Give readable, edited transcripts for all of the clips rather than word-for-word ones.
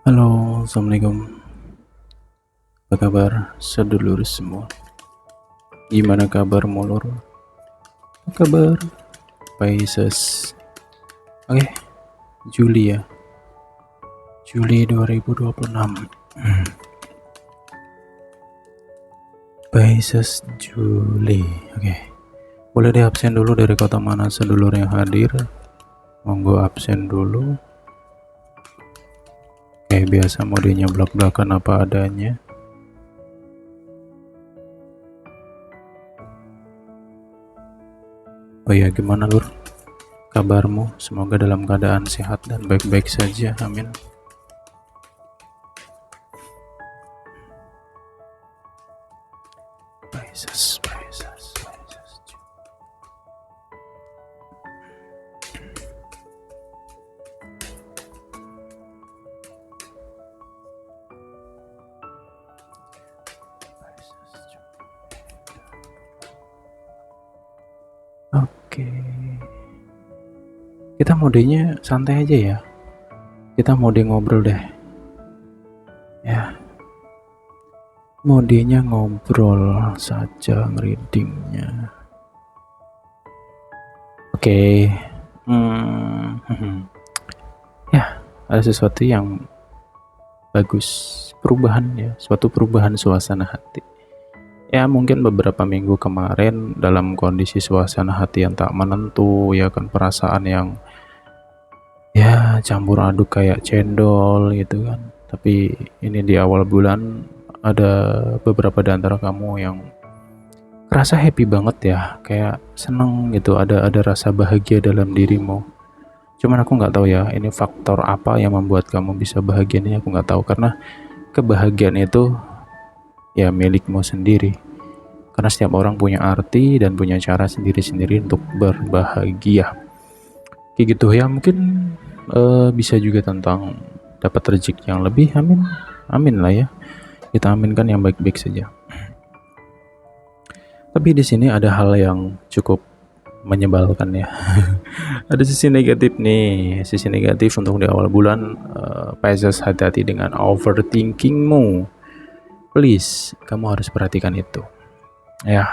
Halo, assalamualaikum. Apa kabar, sedulur semua? Gimana kabar, molor? Apa kabar, Pisces? Oke, Juli ya. Juli 2026. Pisces Juli. Oke. Boleh deh absen dulu dari kota mana sedulur yang hadir? Monggo absen dulu. Kayak biasa modenya blak-blakan apa adanya. Oh ya, gimana lur? Kabarmu? Semoga dalam keadaan sehat dan baik-baik saja. Amin. Pisces. Oke. Kita modenya santai aja ya. Kita mode ngobrol deh. Ya. Modenya ngobrol saja readingnya. Oke. Ya, ada sesuatu yang bagus, perubahan ya, suatu perubahan suasana hati. Ya mungkin beberapa minggu kemarin dalam kondisi suasana hati yang tak menentu, ya kan, perasaan yang ya campur aduk kayak cendol gitu kan. Tapi ini di awal bulan ada beberapa di antara kamu yang kerasa happy banget ya, kayak seneng gitu, ada rasa bahagia dalam dirimu. Cuman aku nggak tahu ya, ini faktor apa yang membuat kamu bisa bahagia, ini aku nggak tahu, karena kebahagiaan itu ya milikmu sendiri. Karena setiap orang punya arti dan punya cara sendiri-sendiri untuk berbahagia. Kayak gitu ya, mungkin bisa juga tentang dapat rezeki yang lebih. Amin. Amin lah ya. Kita aminkan yang baik-baik saja. Tapi di sini ada hal yang cukup menyebalkan ya. Ada sisi negatif nih, sisi negatif untuk di awal bulan. Pisces, hati-hati dengan overthinkingmu. Please, kamu harus perhatikan itu. Ya,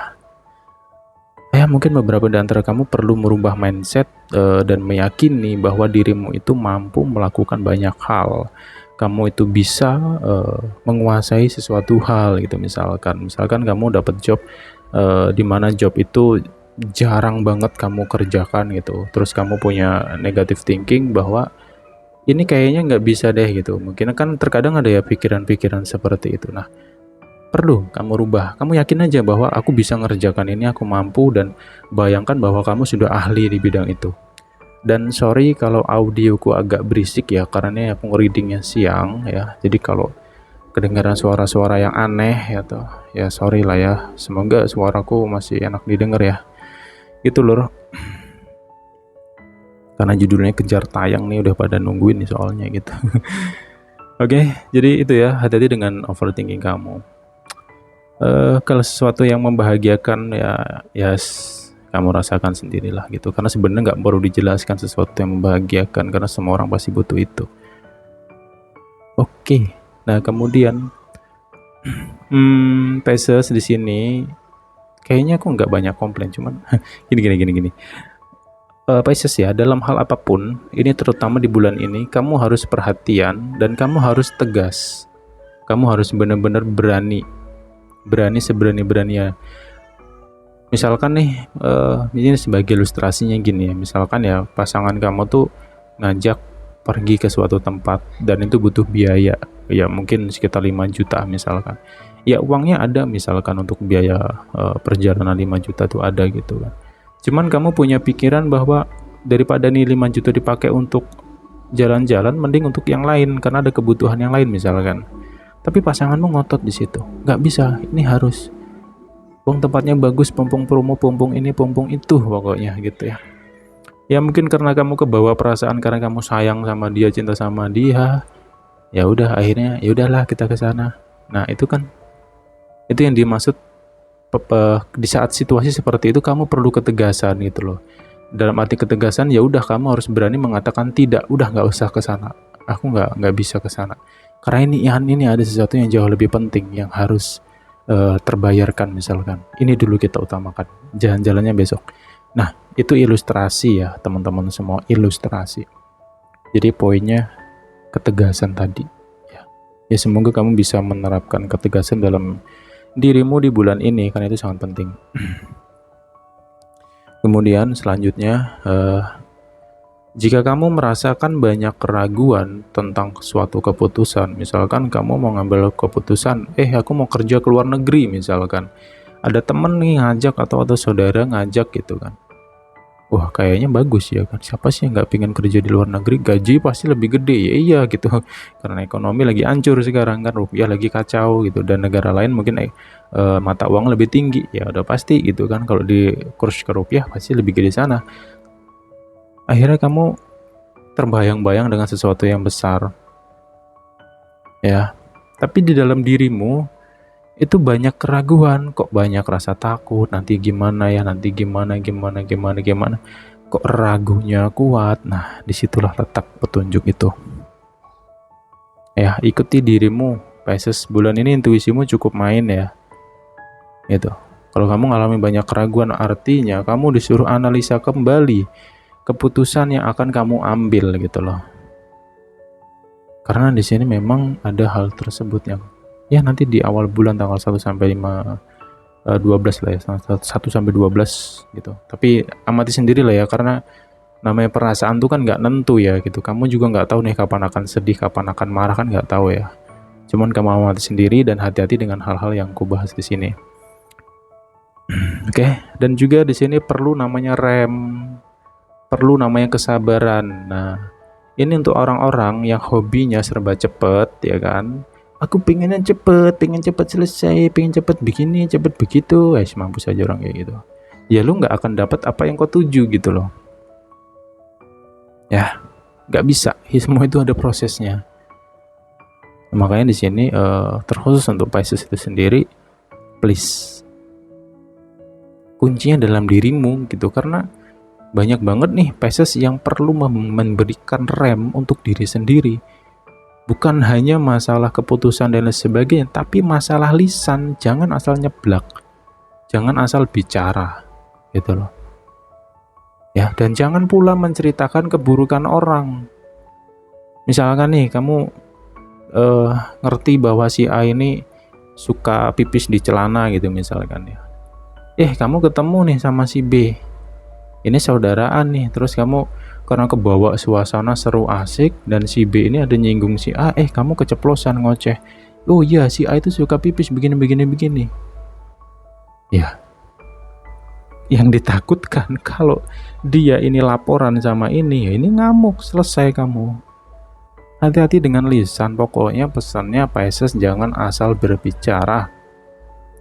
mungkin beberapa di antara kamu perlu merubah mindset dan meyakini bahwa dirimu itu mampu melakukan banyak hal. Kamu itu bisa menguasai sesuatu hal gitu. Misalkan kamu dapat job di mana job itu jarang banget kamu kerjakan gitu. Terus kamu punya negative thinking bahwa ini kayaknya nggak bisa deh gitu. Mungkin kan terkadang ada ya pikiran-pikiran seperti itu. Nah, perlu kamu rubah. Kamu yakin aja bahwa aku bisa ngerjakan ini, aku mampu, dan bayangkan bahwa kamu sudah ahli di bidang itu. Dan sorry kalau audioku agak berisik ya, karena aku readingnya siang ya. Jadi kalau kedengaran suara-suara yang aneh ya toh, ya sorry lah ya. Semoga suaraku masih enak didengar ya. Gitu lur. Karena judulnya kejar tayang nih, udah pada nungguin nih soalnya gitu. Oke, jadi itu ya, hati-hati dengan overthinking kamu. Kalau sesuatu yang membahagiakan ya kamu rasakan sendirilah gitu, karena sebenarnya nggak perlu dijelaskan sesuatu yang membahagiakan, karena semua orang pasti butuh itu. Oke, nah kemudian Pisces di sini kayaknya aku nggak banyak komplain, cuman gini. Pisces ya, dalam hal apapun ini, terutama di bulan ini, kamu harus perhatian dan kamu harus tegas. Kamu harus benar-benar berani seberani-beraninya. Misalkan nih, ini sebagai ilustrasinya gini ya, misalkan ya pasangan kamu tuh ngajak pergi ke suatu tempat dan itu butuh biaya, ya mungkin sekitar 5 juta misalkan. Ya uangnya ada misalkan untuk biaya perjalanan 5 juta tuh ada gitu kan. Cuman kamu punya pikiran bahwa daripada nih 5 juta dipakai untuk jalan-jalan, mending untuk yang lain karena ada kebutuhan yang lain misalkan. Tapi pasanganmu ngotot di situ, nggak bisa, ini harus. Bang, tempatnya bagus, pompong promo, pompong ini, pompong itu, pokoknya gitu ya. Ya mungkin karena kamu kebawa perasaan, karena kamu sayang sama dia, cinta sama dia. Ya udah, akhirnya ya udahlah kita ke sana. Nah itu kan, itu yang dimaksud di saat situasi seperti itu kamu perlu ketegasan gitu loh. Dalam arti ketegasan, ya udah kamu harus berani mengatakan tidak, udah nggak usah ke sana. nggak bisa ke sana. Karena ini ada sesuatu yang jauh lebih penting yang harus terbayarkan misalkan. Ini dulu kita utamakan. Jalan-jalannya besok. Nah, itu ilustrasi ya, teman-teman semua, ilustrasi. Jadi poinnya ketegasan tadi. Ya, semoga kamu bisa menerapkan ketegasan dalam dirimu di bulan ini, karena itu sangat penting. Kemudian selanjutnya, jika kamu merasakan banyak keraguan tentang suatu keputusan, misalkan kamu mau ngambil keputusan, aku mau kerja ke luar negeri misalkan, ada temen nih ngajak atau saudara ngajak gitu kan, wah kayaknya bagus ya kan, siapa sih yang nggak pengen kerja di luar negeri, gaji pasti lebih gede, ya iya gitu, karena ekonomi lagi hancur sekarang kan, rupiah lagi kacau gitu, dan negara lain mungkin mata uang lebih tinggi, ya udah pasti gitu kan, kalau di kurs ke rupiah pasti lebih gede sana. Akhirnya kamu terbayang-bayang dengan sesuatu yang besar ya, tapi di dalam dirimu itu banyak keraguan, kok banyak rasa takut, nanti gimana ya, nanti gimana, kok ragunya kuat. Nah, disitulah letak petunjuk itu. Ya, ikuti dirimu. Pisces, bulan ini intuisimu cukup main ya. Gitu. Kalau kamu ngalami banyak keraguan, artinya kamu disuruh analisa kembali keputusan yang akan kamu ambil gitu loh. Karena di sini memang ada hal tersebut yang ya nanti di awal bulan tanggal 1 sampai 12 lah ya, 1 sampai 12 gitu. Tapi amati sendiri lah ya, karena namanya perasaan tuh kan nggak nentu ya gitu. Kamu juga nggak tahu nih kapan akan sedih, kapan akan marah, kan nggak tahu ya. Cuman kamu amati sendiri dan hati-hati dengan hal-hal yang kubahas di sini. Oke, dan juga di sini perlu namanya rem, perlu namanya kesabaran. Nah, ini untuk orang-orang yang hobinya serba cepet ya kan. Aku pengen cepet selesai, pengen cepet begini, cepet begitu. Mampus aja orang kayak gitu. Ya lu nggak akan dapat apa yang kau tuju gitu loh. Ya, nggak bisa. Semua itu ada prosesnya. Makanya di sini terkhusus untuk Pisces itu sendiri, please, kuncinya dalam dirimu gitu, karena banyak banget nih Pisces yang perlu memberikan rem untuk diri sendiri. Bukan hanya masalah keputusan dan lain sebagainya, tapi masalah lisan. Jangan asal nyeblak, jangan asal bicara gitu loh ya. Dan jangan pula menceritakan keburukan orang. Misalkan nih kamu ngerti bahwa si A ini suka pipis di celana gitu misalkan ya, kamu ketemu nih sama si B, ini saudaraan nih, terus kamu karena kebawa suasana seru asik dan si B ini ada nyinggung si A, kamu keceplosan ngoceh, oh iya si A itu suka pipis begini. Ya, yang ditakutkan kalau dia ini laporan sama ini, ya ini ngamuk, selesai kamu. Hati-hati dengan lisan, pokoknya pesannya Pisces jangan asal berbicara.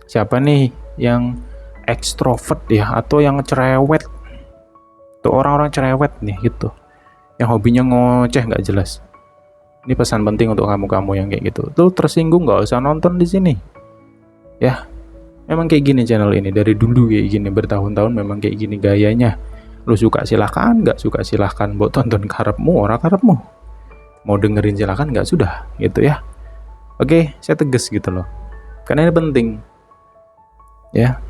Siapa nih yang ekstrovert ya, atau yang cerewet, tuh orang-orang cerewet nih gitu, yang hobinya ngoceh nggak jelas. Ini pesan penting untuk kamu-kamu yang kayak gitu. Tuh tersinggung nggak usah nonton di sini. Ya, memang kayak gini channel ini dari dulu kayak gini, bertahun-tahun memang kayak gini gayanya. Lu suka silahkan, nggak suka silahkan. Buat tonton karepmu, orang karepmu. Mau dengerin silahkan, nggak sudah gitu ya. Oke, saya tegas gitu loh. Karena ini penting. Ya.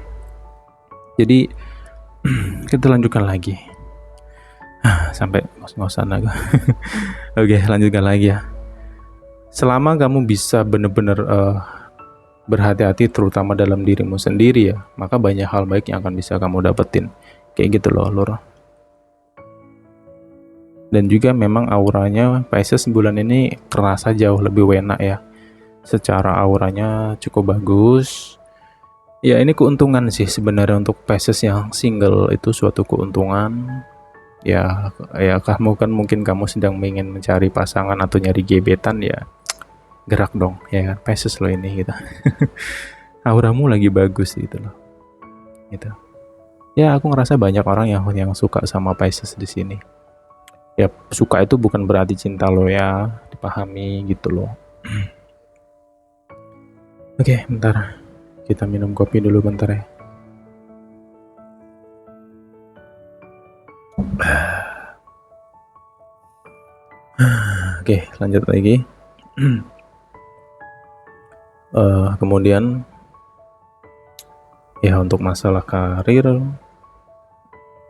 Jadi kita lanjutkan lagi. Sampai ngos-ngosan aku. Oke, lanjutkan lagi ya. Selama kamu bisa benar-benar berhati-hati terutama dalam dirimu sendiri ya, maka banyak hal baik yang akan bisa kamu dapetin. Kayak gitu loh, Lur. Dan juga memang auranya Pisces bulan ini kerasa jauh lebih enak ya. Secara auranya cukup bagus. Ya, ini keuntungan sih sebenarnya untuk Pisces yang single, itu suatu keuntungan. Ya kamu kan mungkin kamu sedang ingin mencari pasangan atau nyari gebetan, ya gerak dong ya kan, Pisces lo ini gitu. Auramu lagi bagus gitu loh gitu ya. Aku ngerasa banyak orang yang suka sama Pisces di sini ya. Suka itu bukan berarti cinta lo ya, dipahami gitu loh. Oke, bentar kita minum kopi dulu bentar ya. Oke, lanjut lagi. Kemudian ya untuk masalah karir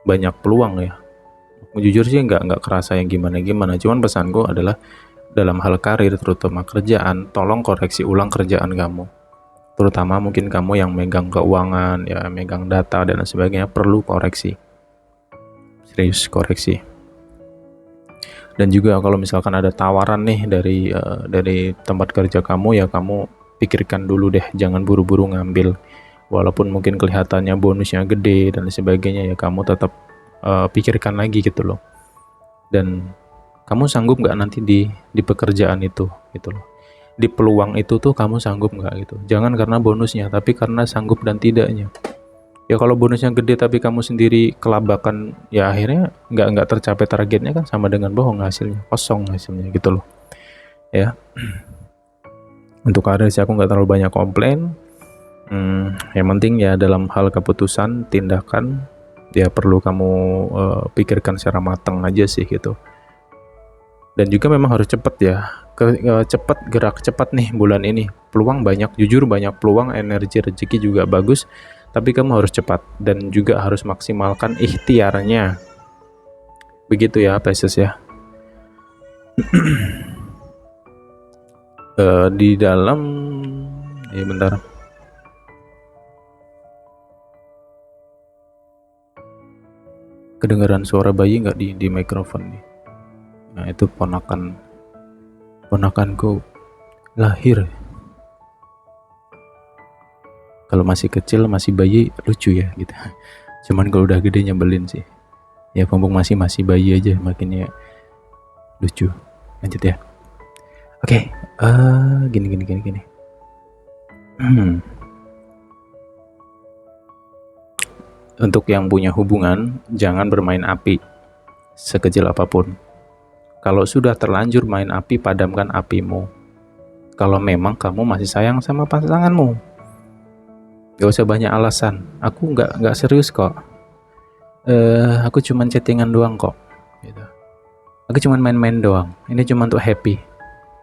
banyak peluang ya. Jujur sih nggak kerasa yang gimana-gimana. Cuman pesanku adalah dalam hal karir terutama kerjaan, tolong koreksi ulang kerjaan kamu. Terutama mungkin kamu yang megang keuangan, ya megang data dan sebagainya, perlu koreksi. Serius koreksi. Dan juga kalau misalkan ada tawaran nih dari tempat kerja kamu, ya kamu pikirkan dulu deh, jangan buru-buru ngambil. Walaupun mungkin kelihatannya bonusnya gede dan sebagainya, ya kamu tetap pikirkan lagi gitu loh. Dan kamu sanggup nggak nanti di pekerjaan itu gitu loh, di peluang itu tuh kamu sanggup nggak gitu. Jangan karena bonusnya, tapi karena sanggup dan tidaknya. Ya kalau bonusnya gede tapi kamu sendiri kelabakan, ya akhirnya nggak tercapai targetnya, kan sama dengan bohong hasilnya, kosong hasilnya gitu loh ya. Untuk karir sih aku nggak terlalu banyak komplain. Yang penting ya dalam hal keputusan tindakan ya perlu kamu pikirkan secara matang aja sih gitu. Dan juga memang harus cepat ya, cepat, gerak cepat nih bulan ini. Peluang banyak, jujur banyak peluang, energi rezeki juga bagus, tapi kamu harus cepat dan juga harus maksimalkan ikhtiarnya. Begitu ya Pisces ya. Di dalam ya bentar. Kedengaran suara bayi nggak di mikrofon nih? Nah itu ponakanku lahir. Kalau masih kecil, masih bayi, lucu ya gitu. Cuman kalau udah gede nyebelin sih. Ya mumpung masih bayi aja, makinnya lucu. Lanjut ya. Oke, gini. Untuk yang punya hubungan, jangan bermain api sekecil apapun. Kalau sudah terlanjur main api, padamkan apimu. Kalau memang kamu masih sayang sama pasanganmu, gak usah banyak alasan. Aku nggak serius kok. Aku cuman chattingan doang kok. Gitu. Aku cuman main-main doang. Ini cuma untuk happy.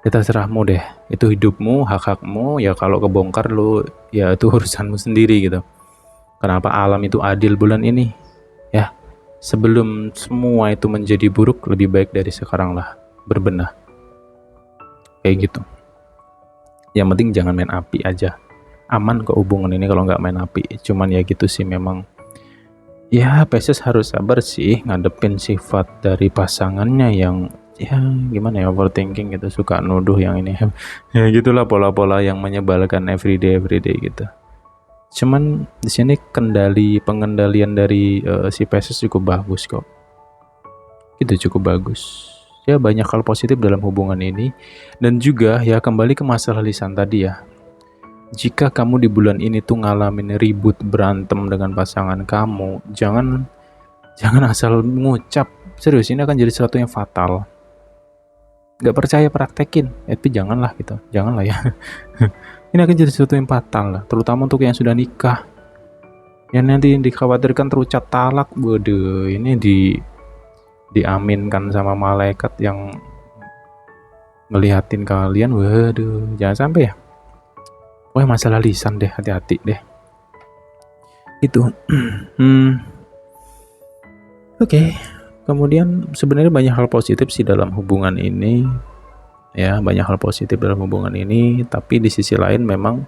Ya terserahmu deh. Itu hidupmu, hak-hakmu. Ya kalau kebongkar lu, ya itu urusanmu sendiri gitu. Kenapa alam itu adil bulan ini? Ya, sebelum semua itu menjadi buruk, lebih baik dari sekarang lah berbenah. Kayak gitu. Yang penting jangan main api aja. Aman kok hubungan ini kalau nggak main api. Cuman ya gitu sih memang. Ya Pisces harus sabar sih ngadepin sifat dari pasangannya yang ya gimana ya, overthinking gitu, suka nuduh yang ini. Ya gitulah pola-pola yang menyebalkan everyday gitu. Cuman di sini pengendalian dari si Pisces cukup bagus kok. Itu cukup bagus. Ya banyak hal positif dalam hubungan ini. Dan juga ya kembali ke masalah lisan tadi ya. Jika kamu di bulan ini tuh ngalamin ribut, berantem dengan pasangan kamu, jangan asal ngucap. Serius, ini akan jadi sesuatu yang fatal. Gak percaya praktekin, tapi janganlah gitu. Janganlah ya. Ini akan jadi sesuatu yang fatal lah, terutama untuk yang sudah nikah. Yang nanti dikhawatirkan terucap talak, waduh, ini diaminkan sama malaikat yang ngelihatin kalian, waduh, jangan sampai ya. Wah, masalah lisan deh, hati-hati deh. Itu. Oke. Kemudian sebenarnya banyak hal positif sih dalam hubungan ini. Ya, banyak hal positif dalam hubungan ini, tapi di sisi lain memang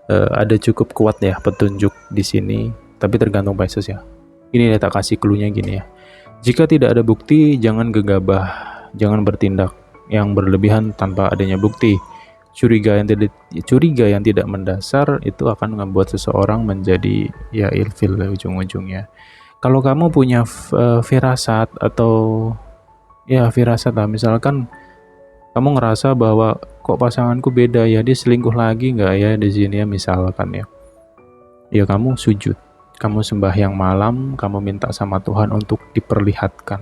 ada cukup kuat ya petunjuk di sini, tapi tergantung Pisces ya. Ini tak kasih clue-nya gini ya. Jika tidak ada bukti, jangan gegabah, jangan bertindak yang berlebihan tanpa adanya bukti. Curiga yang tidak mendasar itu akan membuat seseorang menjadi ya ilfil ujung-ujungnya. Kalau kamu punya firasat atau ya firasat lah, misalkan kamu ngerasa bahwa kok pasanganku beda ya, dia selingkuh lagi nggak ya di sini ya misalkan ya. Ya kamu sujud, kamu sembahyang malam, kamu minta sama Tuhan untuk diperlihatkan.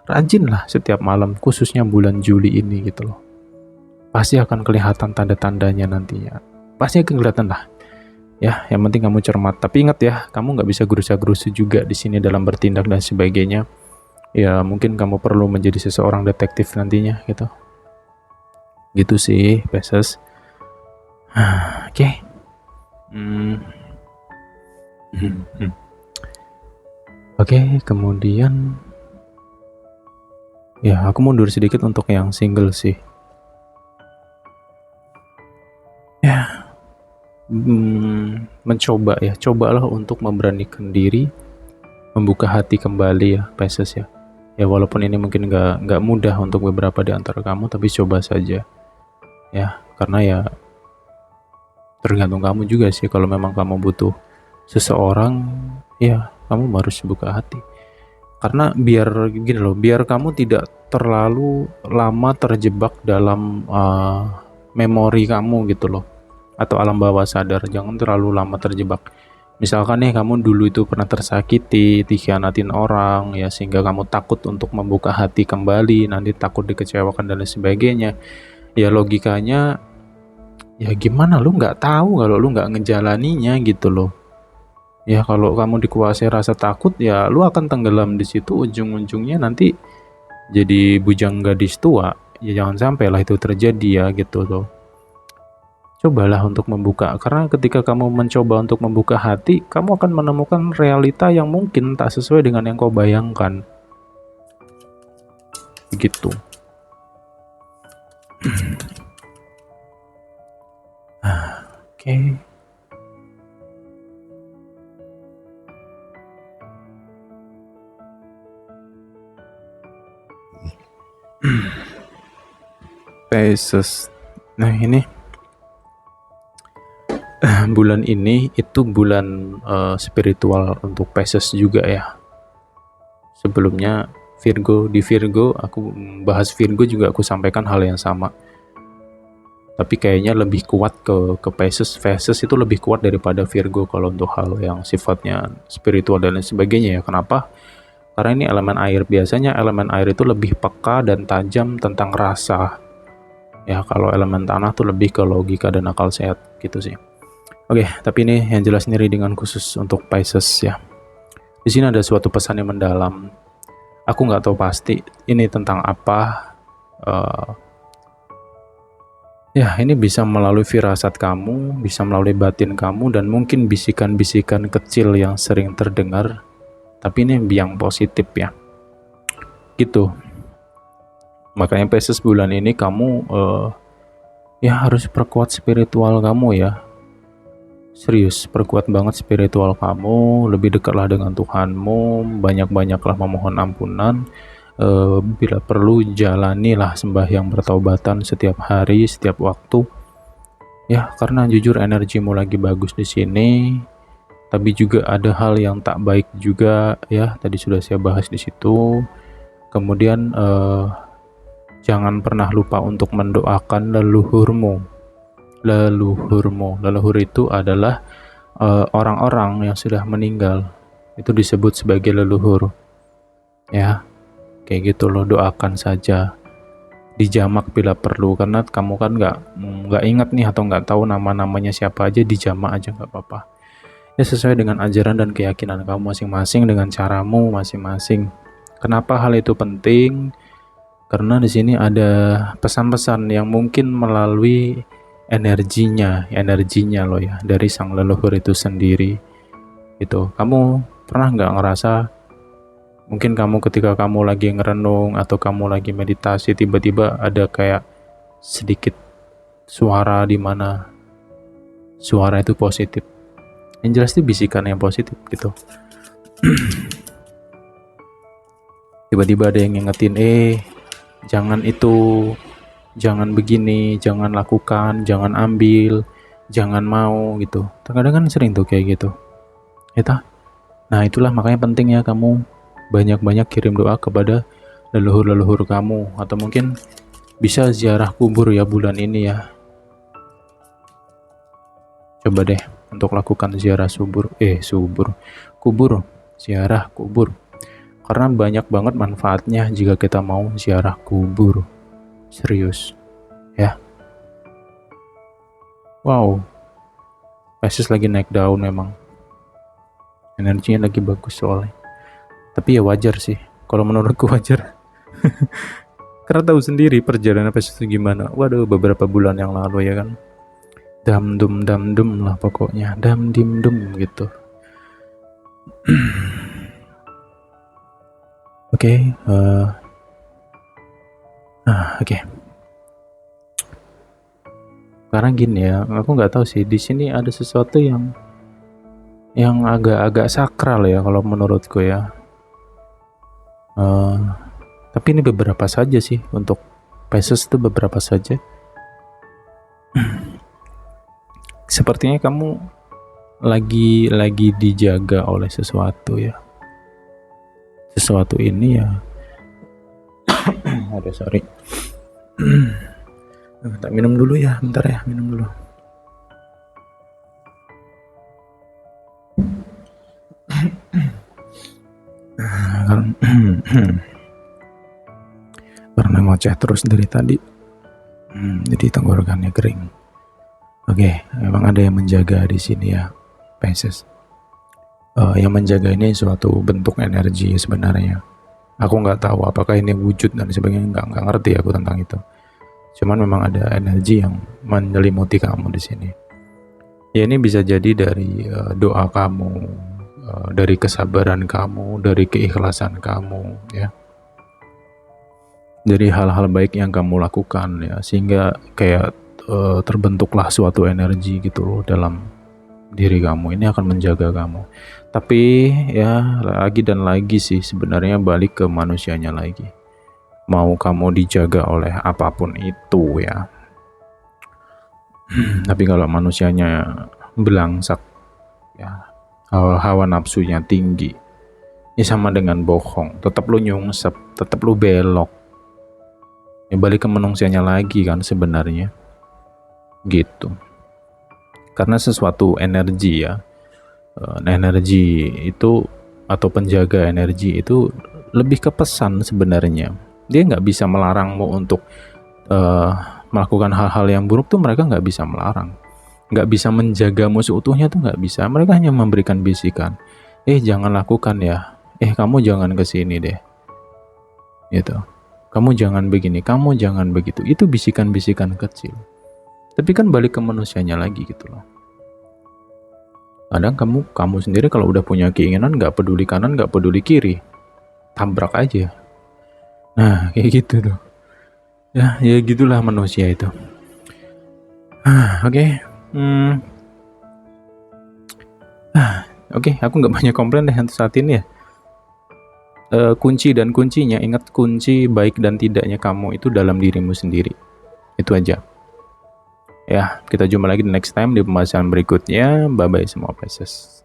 Rajinlah setiap malam, khususnya bulan Juli ini gitu loh. Pasti akan kelihatan tanda-tandanya nantinya. Pasti akan kelihatan lah. Ya, yang penting kamu cermat. Tapi ingat ya, kamu nggak bisa gerusa-gerusu juga di sini dalam bertindak dan sebagainya. Ya, mungkin kamu perlu menjadi seseorang detektif nantinya gitu. Gitu sih Pisces. Oke. Hmm. Oke, kemudian ya aku mundur sedikit untuk yang single sih. Ya, mencoba ya, cobalah untuk memberanikan diri, membuka hati kembali ya Pisces ya. Ya walaupun ini mungkin nggak mudah untuk beberapa di antara kamu, tapi coba saja ya, karena ya tergantung kamu juga sih. Kalau memang kamu butuh seseorang, ya kamu harus buka hati. Karena biar gini loh, biar kamu tidak terlalu lama terjebak dalam memori kamu gitu loh, atau alam bawah sadar. Jangan terlalu lama terjebak. Misalkan nih kamu dulu itu pernah tersakiti, dikhianatin orang ya, sehingga kamu takut untuk membuka hati kembali, nanti takut dikecewakan dan lain sebagainya. Ya logikanya ya gimana, lu nggak tahu kalau lu nggak ngejalaninya gitu loh. Ya kalau kamu dikuasai rasa takut, ya lu akan tenggelam di situ, ujung-ujungnya nanti jadi bujang gadis tua. Ya jangan sampai lah itu terjadi ya gitu loh. Cobalah untuk membuka, karena ketika kamu mencoba untuk membuka hati, kamu akan menemukan realita yang mungkin tak sesuai dengan yang kau bayangkan. Begitu. Oke. Pisces. Nah ini bulan ini itu bulan spiritual untuk Pisces juga ya. Sebelumnya di Virgo aku bahas Virgo juga aku sampaikan hal yang sama. Tapi kayaknya lebih kuat ke Pisces. Pisces itu lebih kuat daripada Virgo kalau untuk hal yang sifatnya spiritual dan lain sebagainya ya. Kenapa? Karena ini elemen air. Biasanya elemen air itu lebih peka dan tajam tentang rasa. Ya kalau elemen tanah tuh lebih ke logika dan akal sehat gitu sih. Oke, tapi ini yang jelas ini readingan khusus untuk Pisces ya. Di sini ada suatu pesan yang mendalam. Aku nggak tahu pasti ini tentang apa. Ya, ini bisa melalui firasat kamu, bisa melalui batin kamu, dan mungkin bisikan-bisikan kecil yang sering terdengar. Tapi ini yang positif ya. Gitu. Makanya Pisces bulan ini kamu ya harus perkuat spiritual kamu ya. Serius, perkuat banget spiritual kamu, lebih dekatlah dengan Tuhanmu, banyak-banyaklah memohon ampunan. Bila perlu jalanilah sembahyang bertaubatan setiap hari, setiap waktu. Ya, karena jujur energimu lagi bagus di sini, tapi juga ada hal yang tak baik juga ya. Tadi sudah saya bahas di situ. Kemudian jangan pernah lupa untuk mendoakan leluhurmu. Leluhur itu adalah orang-orang yang sudah meninggal. Itu disebut sebagai leluhur. Ya. Kayak gitu loh, doakan saja, dijamak bila perlu, karena kamu kan nggak ingat nih atau nggak tahu nama-namanya siapa aja, dijamak aja nggak apa-apa ya, sesuai dengan ajaran dan keyakinan kamu masing-masing, dengan caramu masing-masing. Kenapa hal itu penting? Karena di sini ada pesan-pesan yang mungkin melalui energinya loh ya, dari sang leluhur itu sendiri. Itu kamu pernah nggak ngerasa, mungkin kamu ketika kamu lagi ngerenung atau kamu lagi meditasi, tiba-tiba ada kayak sedikit suara di mana suara itu positif. Yang jelas itu bisikan yang positif gitu. Tiba-tiba ada yang ngingetin, jangan itu, jangan begini, jangan lakukan, jangan ambil, jangan mau gitu. Terkadang kan sering tuh kayak gitu. Nah itulah makanya pentingnya kamu banyak-banyak kirim doa kepada leluhur-leluhur kamu, atau mungkin bisa ziarah kubur ya bulan ini ya. Coba deh untuk lakukan ziarah kubur, ziarah kubur. Karena banyak banget manfaatnya jika kita mau ziarah kubur. Serius ya. Wow, Pisces lagi naik daun memang. Energinya lagi bagus soalnya. Tapi ya wajar sih, kalau menurutku wajar. Karena tahu sendiri perjalanan Pisces itu gimana. Waduh, beberapa bulan yang lalu ya kan. Dam dum lah pokoknya, dam dim dum gitu. Oke, oke. Sekarang gini ya, aku nggak tahu sih di sini ada sesuatu yang agak-agak sakral ya kalau menurutku ya. Tapi ini beberapa saja sih untuk Pisces itu beberapa saja. Sepertinya kamu lagi dijaga oleh sesuatu ya. Sesuatu ini ya. Aduh, sorry. Tak minum dulu ya, bentar ya, minum dulu. Karena ngoceh terus dari tadi, jadi tenggorokannya kering. Oke, memang ada yang menjaga di sini ya, Pisces. Yang menjaga ini suatu bentuk energi sebenarnya. Aku nggak tahu apakah ini wujud dan sebagainya, nggak ngerti aku tentang itu. Cuman memang ada energi yang menyelimuti kamu di sini. Ya ini bisa jadi dari doa kamu, dari kesabaran kamu, dari keikhlasan kamu, ya. Dari hal-hal baik yang kamu lakukan ya, sehingga kayak terbentuklah suatu energi gitu loh dalam diri kamu. Ini akan menjaga kamu. Tapi ya lagi dan lagi sih sebenarnya balik ke manusianya lagi. Mau kamu dijaga oleh apapun itu ya. Tapi kalau manusianya belangsak ya, hawa nafsunya tinggi, ya sama dengan bohong. Tetap lu nyungsep, tetap lu belok. Ya balik ke manusianya lagi kan sebenarnya. Gitu. Karena sesuatu energi ya, energi itu atau penjaga energi itu lebih ke pesan sebenarnya. Dia nggak bisa melarangmu untuk melakukan hal-hal yang buruk tuh, mereka nggak bisa melarang, nggak bisa menjagamu seutuhnya tuh nggak bisa. Mereka hanya memberikan bisikan, jangan lakukan ya, kamu jangan kesini deh, gitu. Kamu jangan begini, kamu jangan begitu. Itu bisikan-bisikan kecil. Tapi kan balik ke manusianya lagi gitu loh. Kadang kamu sendiri kalau udah punya keinginan, nggak peduli kanan, nggak peduli kiri, tabrak aja. Nah kayak gitu tuh. Ya gitulah manusia itu. Oke. Oke, aku nggak banyak komplain deh untuk saat ini ya. Kunci dan kuncinya, ingat kunci baik dan tidaknya kamu itu dalam dirimu sendiri. Itu aja. Ya, kita jumpa lagi di next time di pembahasan berikutnya. Bye-bye semua Pisces.